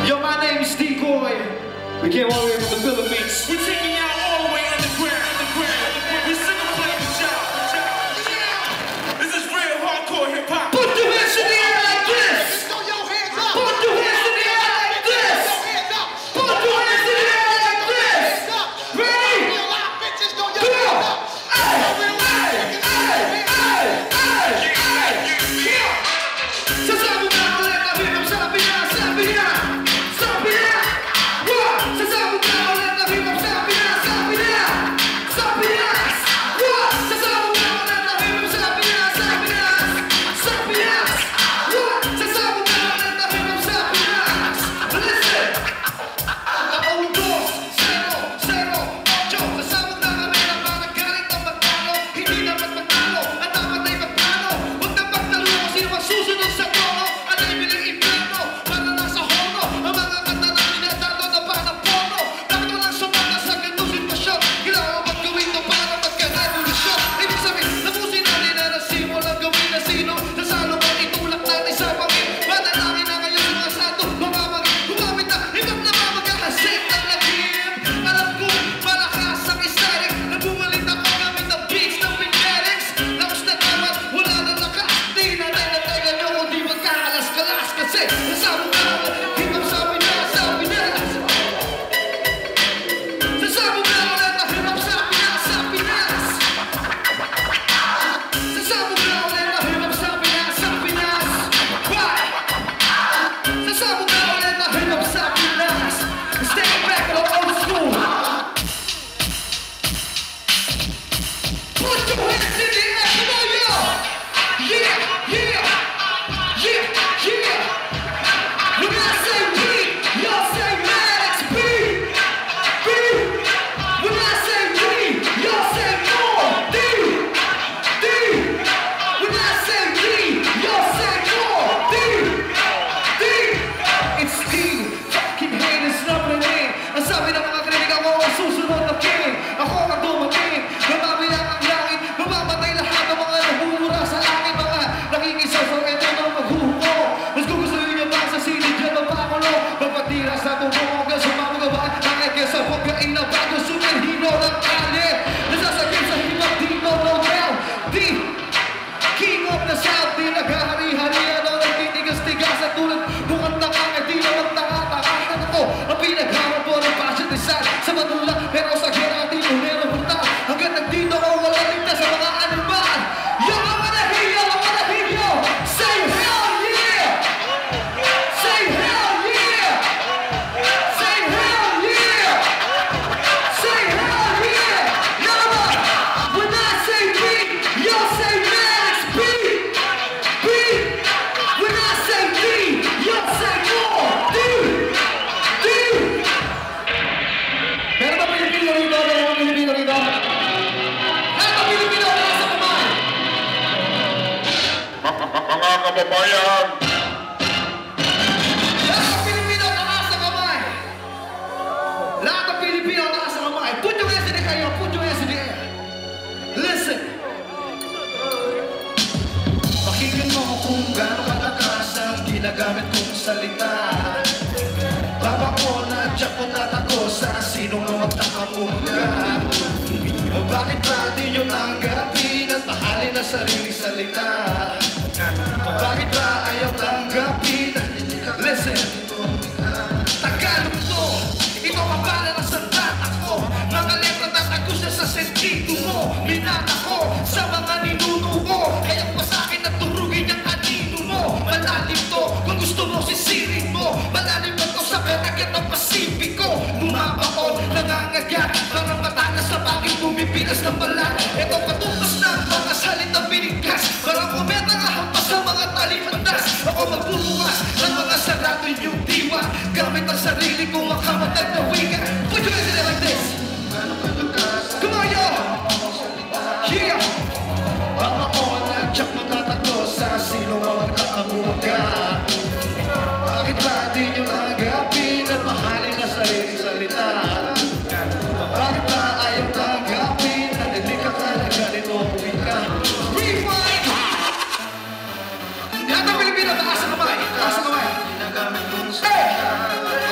Yo, my name is Decoy. We came all the way from the Philippines. We're taking y'all all the way underground. We're singing playing the job. This is real hardcore hip hop. Put your hands in the air like this. Throw your hands up. Put your hands in the air like this. Put your hands in the air like this. Ready? Real live bitches, throw your hands up. Kababayan! Lahat ng Pilipino, taas ang kamay! Lahat ng Pilipino, taas ang kamay! Put your hands in the air! Put your hands in the air! Listen! Pakinggan mo kung gaano kalakas ang ginagamit kong salita. Baba ko na tiyak ko tatako sa sinong magtakamunga. Bakit ba di nyo tanggapin at mahalin ang sarili salita? Bakit ba ayaw tanggapin? Listen, Tagalog to, ikaw ang pala ng sandat ako. Mga letra tatagos na sa sentido mo. Minata ko sa mga ninuno ko. Kaya pa sa akin at turugin ang anino mo. Malalim to, kung gusto mo sisirin mo. Malalim na to sa peragyan ng Pasipiko. Bumabakon, nangangagat, parang matagas sa bakit bumipilas ng balat. Ito patutas na mga salitang binigkas. Parang kumeta nga hampas sa mga talimandas. Ako magbubukas ng mga sarado yung diwa. Gamit ang sarili kong makamatag na wika. Put your hands in it like this. Come on, yo! Yeah! Baka ko nagtsak matatakbo sa sino ang magkakamuga. Bakit ba di nyo tanggapin at mahalin na sarili salita? Bakit ba ayaw tanggapin at hindi ka talaga nito wika? Rewind! Lahat ng Pilipino, taas ang kamay! Taas ang kamay! Hey!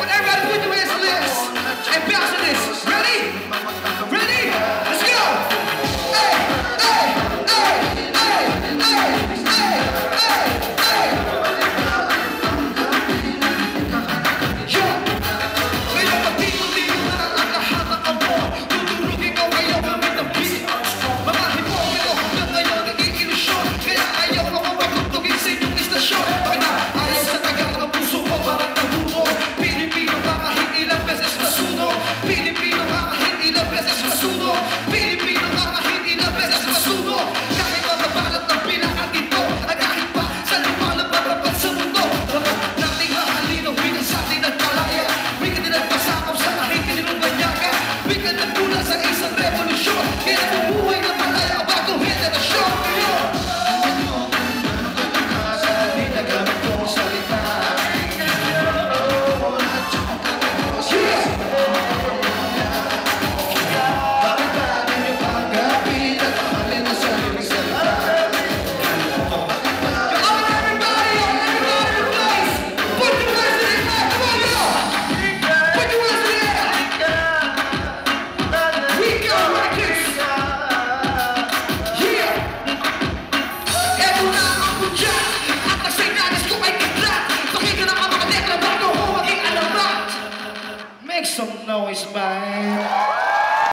ไหม